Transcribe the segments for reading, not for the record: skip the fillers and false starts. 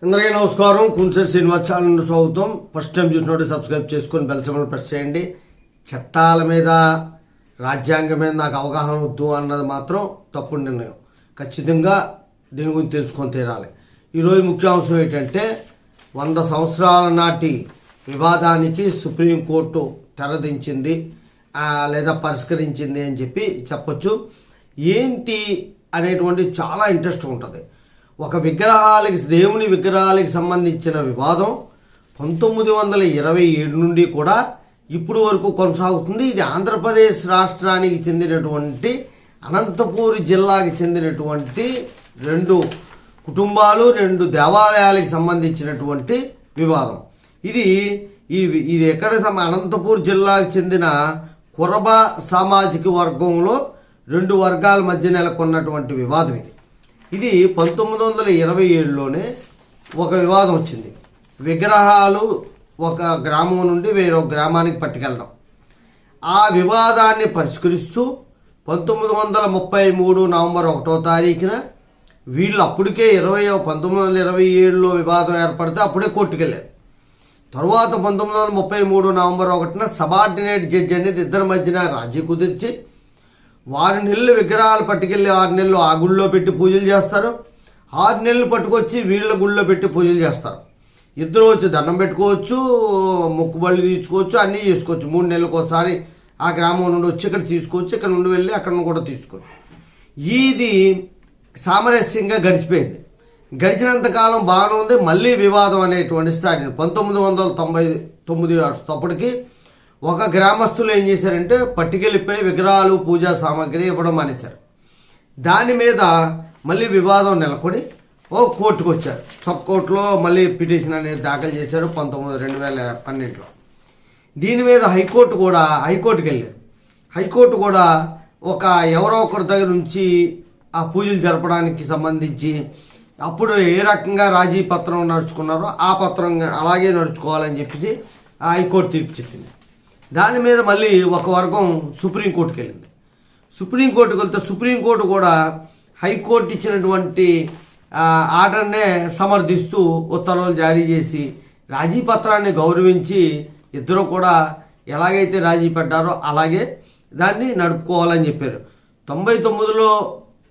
అందరికీ నమస్కారం. కుంసర్ శ్రీనివాస్ ఛానల్ స్వాగతం. ఫస్ట్ టైం చూసినట్టు సబ్స్క్రైబ్ చేసుకొని బెల్ సింబల్ ప్రెస్ చేయండి. చట్టాల మీద రాజ్యాంగం మీద నాకు అవగాహన వద్దు అన్నది మాత్రం తప్పుడు నిర్ణయం. ఖచ్చితంగా దీని గురించి తెలుసుకొని తీరాలి. ఈరోజు ముఖ్యాంశం ఏంటంటే 100 సంవత్సరాల నాటి వివాదానికి సుప్రీంకోర్టు తెరదించింది లేదా పరిష్కరించింది అని చెప్పొచ్చు. ఏంటి అనేటువంటి చాలా ఇంట్రెస్ట్ ఉంటుంది. ఒక దేవుని విగ్రహాలకి సంబంధించిన వివాదం 1927 నుండి కూడా ఇప్పుడు వరకు కొనసాగుతుంది. ఇది ఆంధ్రప్రదేశ్ రాష్ట్రానికి చెందినటువంటి అనంతపూర్ జిల్లాకి చెందినటువంటి 2 కుటుంబాలు 2 దేవాలయాలకు సంబంధించినటువంటి వివాదం. ఇది ఎక్కడ అనంతపూర్ జిల్లాకు చెందిన కురబ సామాజిక వర్గంలో 2 వర్గాల మధ్య నెలకొన్నటువంటి వివాదం. ఇది 1927లోనే ఒక వివాదం వచ్చింది. విగ్రహాలు ఒక గ్రామం నుండి వేరొక గ్రామానికి పట్టుకెళ్ళడం. ఆ వివాదాన్ని పరిష్కరిస్తూ 1933 నవంబర్ 1వ తారీఖున వీళ్ళు అప్పటికే 1927లో వివాదం ఏర్పడితే అప్పుడే కోర్టుకెళ్ళారు. తరువాత 1933 నవంబర్ 1న సబార్డినేట్ జడ్జి అనేది ఇద్దరి మధ్యన రాజీ కుదిర్చి 6 నెలలు విగ్రహాలు పట్టుకెళ్ళి 6 నెలలు ఆ గుళ్ళో పెట్టి పూజలు చేస్తారు. 6 నెలలు పట్టుకొచ్చి వీళ్ళ గుళ్ళో పెట్టి పూజలు చేస్తారు. ఇద్దరు వచ్చి దండం పెట్టుకోవచ్చు, మొక్కుబళ్ళు తీసుకోవచ్చు, అన్నీ చేసుకోవచ్చు. 3 నెలలకు ఒకసారి ఆ గ్రామం నుండి వచ్చి ఇక్కడ తీసుకోవచ్చు, ఇక్కడ నుండి వెళ్ళి అక్కడ నుండి కూడా తీసుకోవచ్చు. ఇది సామరస్యంగా గడిచిపోయింది. గడిచినంతకాలం బాగానే ఉంది. మళ్ళీ వివాదం అనేటువంటి స్టార్ట్ అయింది. 1999 అప్పటికి ఒక గ్రామస్తులు ఏం చేశారంటే పట్టుకెళ్ళిపోయి విగ్రహాలు పూజా సామాగ్రి ఇవ్వడం మానేశారు. దాని మీద మళ్ళీ వివాదం నెలకొని కోర్టుకు వచ్చారు. సబ్ కోర్టులో మళ్ళీ పిటిషన్ అనేది దాఖలు చేశారు 2012లో. దీని మీద హైకోర్టుకి వెళ్ళారు. హైకోర్టు కూడా ఎవరో ఒకరి దగ్గర నుంచి ఆ పూజలు జరపడానికి సంబంధించి అప్పుడు ఏ రకంగా రాజీ పత్రం నడుచుకున్నారో ఆ పత్రం అలాగే నడుచుకోవాలని చెప్పేసి ఆ హైకోర్టు తీర్పు చెప్పింది. దాని మీద మళ్ళీ ఒక వర్గం సుప్రీంకోర్టుకి వెళ్ళింది. సుప్రీంకోర్టుకి వెళ్తే సుప్రీంకోర్టు కూడా హైకోర్టు ఇచ్చినటువంటి ఆర్డర్నే సమర్థిస్తూ ఉత్తర్వులు జారీ చేసి రాజీ పత్రాన్ని గౌరవించి ఇద్దరు కూడా ఎలాగైతే రాజీ పడ్డారో అలాగే దాన్ని నడుపుకోవాలని చెప్పారు. 99లో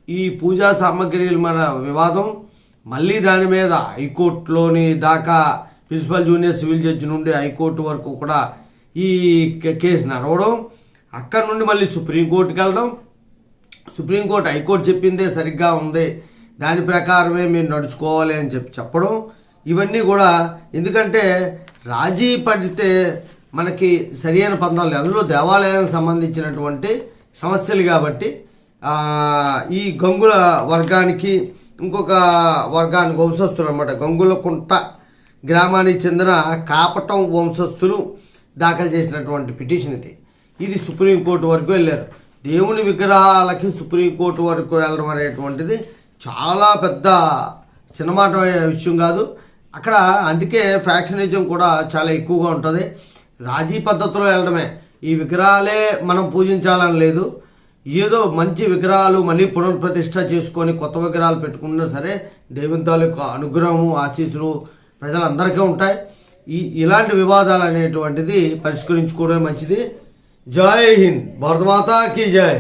ఈ పూజా సామాగ్రిల మన వివాదం మళ్ళీ దాని మీద హైకోర్టులోని దాకా ప్రిన్సిపల్ జూనియర్ సివిల్ జడ్జి నుండి హైకోర్టు వరకు కూడా ఈ కేసు నడవడం, అక్కడ నుండి మళ్ళీ సుప్రీంకోర్టుకి వెళ్ళడం, సుప్రీంకోర్టు హైకోర్టు చెప్పిందే సరిగ్గా ఉంది, దాని ప్రకారమే మీరు నడుచుకోవాలి అని చెప్పడం, ఇవన్నీ కూడా ఎందుకంటే రాజీ పడితే మనకి సరియైన పందాలు అందులో దేవాలయానికి సంబంధించినటువంటి సమస్యలు కాబట్టి ఈ గంగుల వర్గానికి ఇంకొక వర్గానికి వంశస్థులు అన్నమాట, గంగులకుంట గ్రామానికి చెందిన కాపటం వంశస్థులు దాఖలు చేసినటువంటి పిటిషన్ ఇది సుప్రీంకోర్టు వరకు వెళ్ళారు. దేవుని విగ్రహాలకి సుప్రీంకోర్టు వరకు వెళ్ళడం అనేటువంటిది చాలా పెద్ద చిన్నమాట విషయం కాదు. అక్కడ అందుకే ఫ్యాక్షనిజం కూడా చాలా ఎక్కువగా ఉంటుంది. రాజీ పద్ధతిలో వెళ్ళడమే. ఈ విగ్రహాలే మనం పూజించాలని లేదు. ఏదో మంచి విగ్రహాలు మళ్ళీ పునఃప్రతిష్ఠ చేసుకొని కొత్త విగ్రహాలు పెట్టుకున్నా సరే దేవుని తాలూకు అనుగ్రహము ఆశీస్సులు ప్రజలందరికీ ఉంటాయి. ఇలాంటి వివాదాలు అనేటువంటిది పరిష్కరించుకోవడమే మంచిది. జై హింద్, భారత మాతా కీ జై.